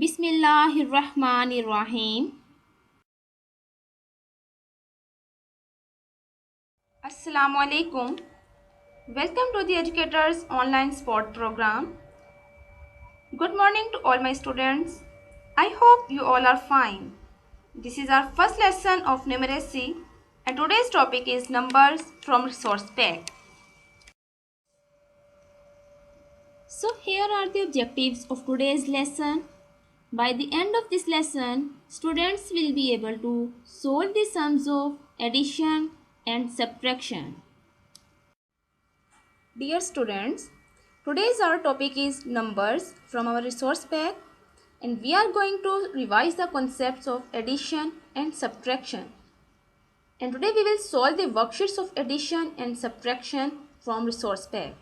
Bismillahirrahmanirrahim. Assalamu alaikum. Welcome to the Educators Online Sport Program. Good morning to all my students. I hope you all are fine. This is our first lesson of numeracy and today's topic is numbers from resource pack. So here are the objectives of today's lesson. By the end of this lesson, students will be able to solve the sums of addition and subtraction. Dear students, today's our topic is numbers from our resource pack and we are going to revise the concepts of addition and subtraction. And today we will solve the worksheets of addition and subtraction from resource pack.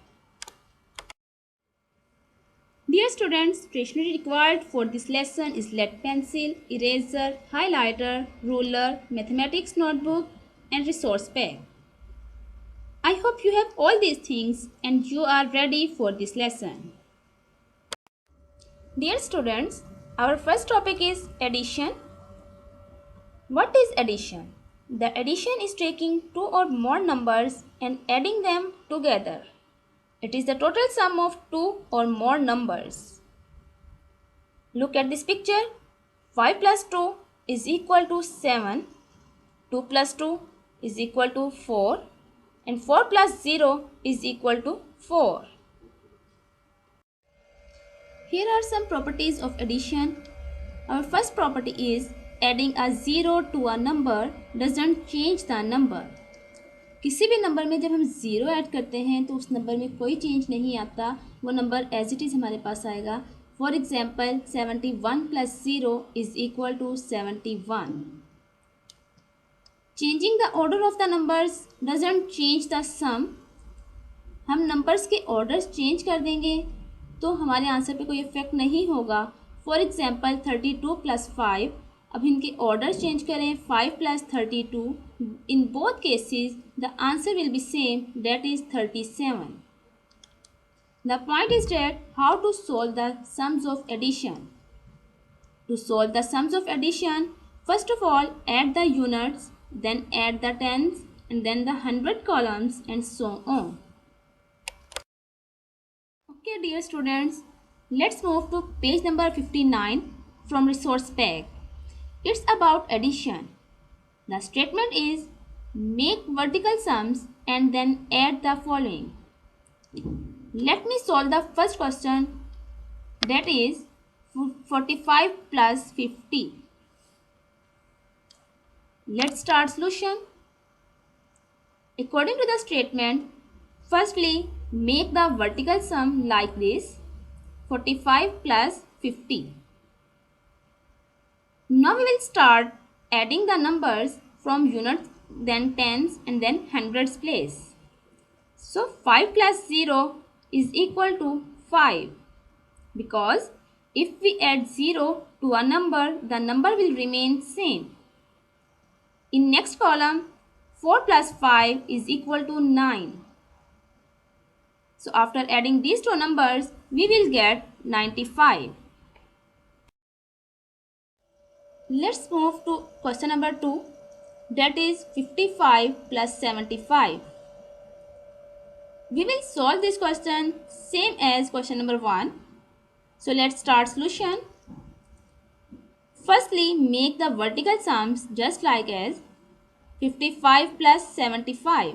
Dear students, stationery required for this lesson is lead pencil, eraser, highlighter, ruler, mathematics notebook and resource pack. I hope you have all these things and you are ready for this lesson. Dear students, our first topic is addition. What is addition? The addition is taking two or more numbers and adding them together. It is the total sum of two or more numbers. Look at this picture. 5 plus 2 is equal to 7. 2 plus 2 is equal to 4. And 4 plus 0 is equal to 4. Here are some properties of addition. Our first property is adding a 0 to a number doesn't change the number. किसी भी number में जब हम zero add करते हैं तो उस number में कोई चेंज नहीं आता, वो नंबर एज इट इज़ हमारे पास आएगा. For example 71 plus 0 is equal to 71. Changing the order of the numbers doesn't change the sum. हम नंबर्स के ऑर्डर्स चेंज कर देंगे तो हमारे आंसर पे कोई इफेक्ट नहीं होगा. For example 32 plus 5. अब इनके ऑर्डर चेंज करें 5 plus 32. In both cases the answer will be same, that is 37. The point is that how to solve the sums of addition. To solve the sums of addition, first of all add the units, then add the tens and then the hundred columns and so on. Okay dear students, let's move to page number 59 from resource pack. It's about addition. The statement is make vertical sums and then add the following. Let me solve the first question, that is 45 plus 50. Let's start solution. According to the statement, firstly make the vertical sum like this, 45 plus 50. Now we will start adding the numbers from units, then tens and then hundreds place. So 5 plus 0 is equal to 5, because if we add 0 to a number, the number will remain same. In next column, 4 plus 5 is equal to 9. So after adding these two numbers, we will get 95. Let's move to question number 2, that is 55 plus 75. We will solve this question same as question number 1. So let's start solution. Firstly, make the vertical sums just like as 55 plus 75.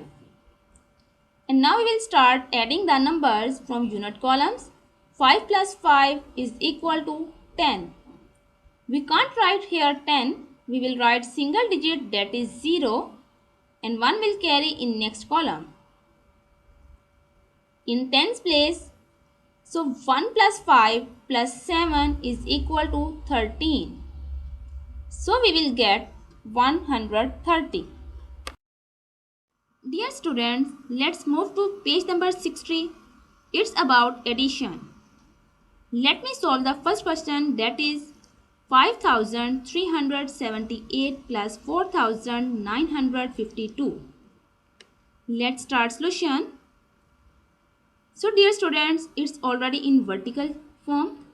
And now we will start adding the numbers from unit columns. 5 plus 5 is equal to 10. We can't write here 10. We will write single digit, that is 0, and 1 will carry in next column. In tens place, so 1 plus 5 plus 7 is equal to 13. So we will get 130. Dear students, let's move to page number 60. It's about addition. Let me solve the first question, that is 5378 plus 4952. Let's start solution. So dear students, it's already in vertical form.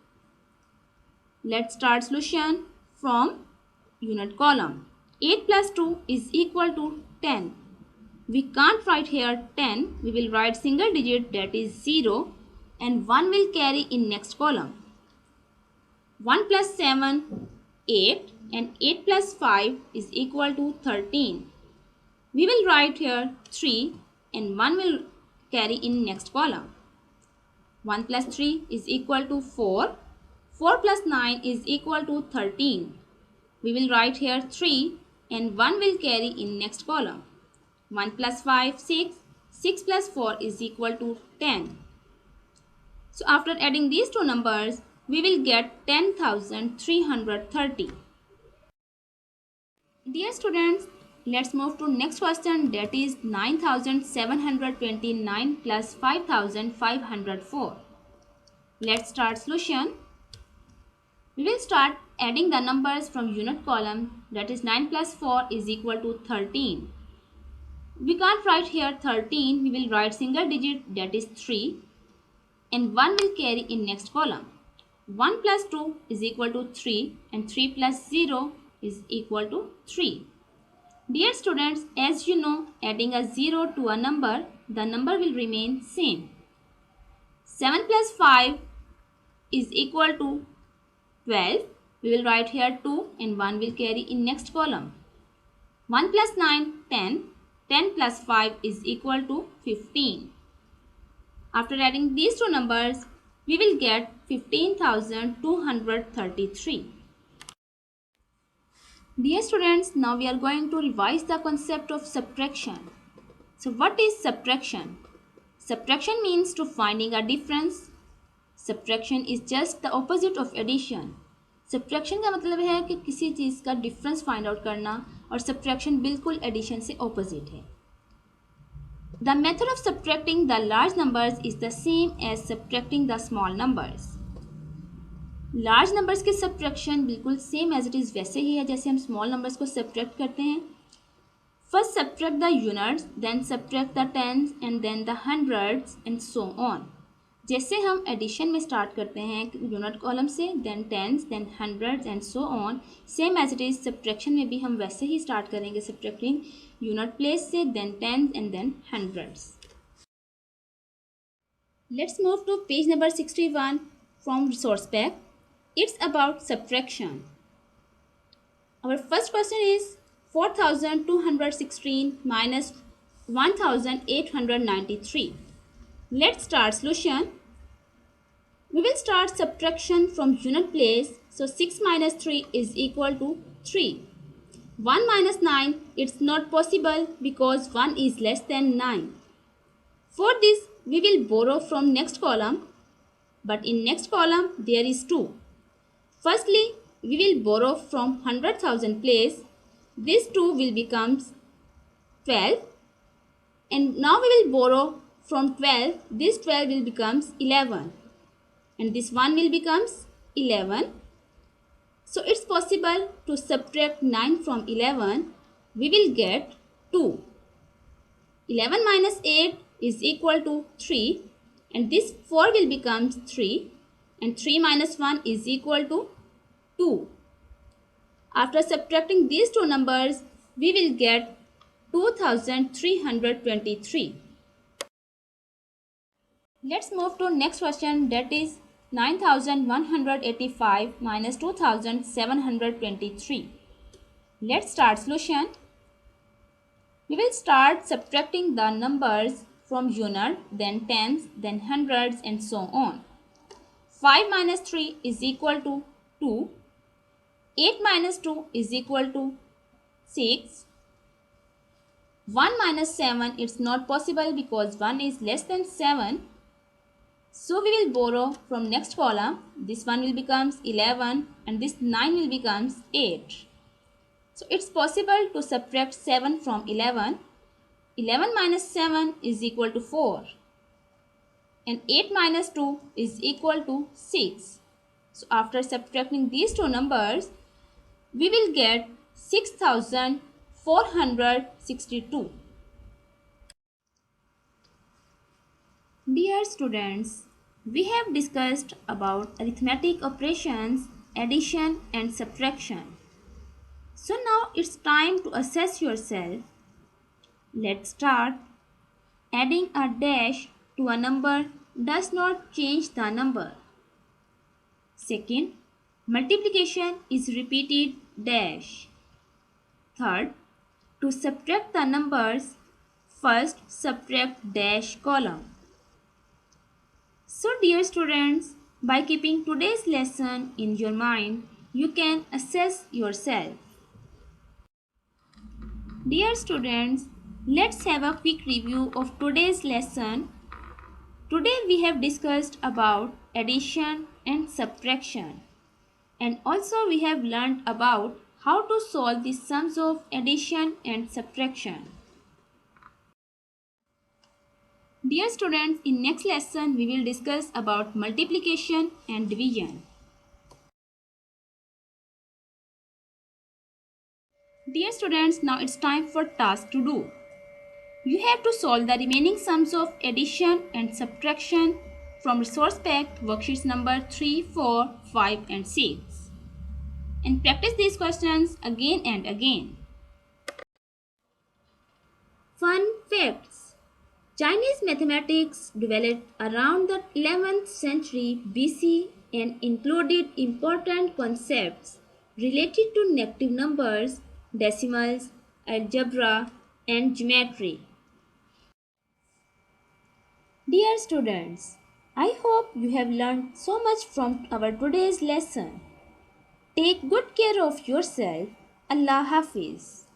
Let's start solution from unit column. 8 plus 2 is equal to 10. We can't write here 10. We will write single digit, that is 0, and 1 will carry in next column. 1 plus 7, 8, and 8 plus 5 is equal to 13. We will write here 3 and 1 will carry in next column. 1 plus 3 is equal to 4. 4 plus 9 is equal to 13. We will write here 3 and 1 will carry in next column. 1 plus 5, 6. 6 plus 4 is equal to 10. So after adding these two numbers, we will get 10,330. Dear students, let's move to next question, that is 9,729 plus 5,504. Let's start solution. We will start adding the numbers from unit column, that is 9 plus 4 is equal to 13. We can't write here 13, we will write single digit, that is 3, and 1 will carry in next column. 1 plus 2 is equal to 3 and 3 plus 0 is equal to 3. Dear students, as you know, adding a 0 to a number, the number will remain same. 7 plus 5 is equal to 12. We will write here 2 and 1 will carry in next column. 1 plus 9, 10. 10 plus 5 is equal to 15. After adding these two numbers, we will get 15,233. Dear students, now we are going to revise the concept of subtraction. So what is subtraction? Subtraction means to finding a difference. Subtraction is just the opposite of addition. Subtraction का मतलब है कि किसी चीज़ का difference find out करना, और subtraction बिल्कुल addition से ऑपोजिट है. The method of subtracting the large numbers is the same as subtracting the small numbers. Large numbers के सब्ट्रैक्शन बिल्कुल सेम एज इट इज़ वैसे ही है जैसे हम स्मॉल नंबर्स को सब्ट्रैक्ट करते हैं. First subtract the units, then subtract the tens and then the hundreds and so on. जैसे हम एडिशन में स्टार्ट करते हैं यूनिट कॉलम से, then tens, then hundreds and so on, same as it is subtraction में भी हम वैसे ही स्टार्ट करेंगे सब्ट्रैक्टिंग यूनिट प्लेस से, then tens and then hundreds. Let's move to page number 61 from resource pack. It's about subtraction. Our first question is 4,216 minus 1,893. Let's start solution. We will start subtraction from unit place. So 6 minus 3 is equal to 3. 1 minus 9, it's not possible because 1 is less than 9. For this, we will borrow from next column. But in next column, there is 2. Firstly, we will borrow from 100,000 place. This 2 will become 12. And now we will borrow from 12. This 12 will become 11. And this 1 will become 11. So it's possible to subtract 9 from 11. We will get 2. 11 minus 8 is equal to 3. And this 4 will become 3. And 3 minus 1 is equal to 2. After subtracting these two numbers, we will get 2,323. Let's move to next question, that is 9,185 minus 2,723. Let's start solution. We will start subtracting the numbers from unit, then tens, then hundreds and so on. 5 minus 3 is equal to 2. 8 minus 2 is equal to 6. 1 minus 7, it's not possible because 1 is less than 7. So we will borrow from next column. This 1 will become 11 and this 9 will become 8. So it's possible to subtract 7 from 11. 11 minus 7 is equal to 4. And 8 minus 2 is equal to 6. So after subtracting these two numbers, we will get 6,462. Dear students, we have discussed about arithmetic operations addition and subtraction. So now it's time to assess yourself. Let's start. Adding a dash to a number does not change the number. Second, multiplication is repeated dash. Third, to subtract the numbers, first subtract dash column. So dear students, by keeping today's lesson in your mind, you can assess yourself. Dear students, let's have a quick review of today's lesson. Today we have discussed about addition and subtraction, and also we have learned about how to solve the sums of addition and subtraction. Dear students, in next lesson we will discuss about multiplication and division. Dear students, now it's time for task to do. You have to solve the remaining sums of addition and subtraction from resource pack worksheets number 3, 4, 5 and 6. And practice these questions again and again. Fun facts. Chinese mathematics developed around the 11th century BC and included important concepts related to negative numbers, decimals, algebra, and geometry. Dear students, I hope you have learned so much from our today's lesson. Take good care of yourself. Allah Hafiz.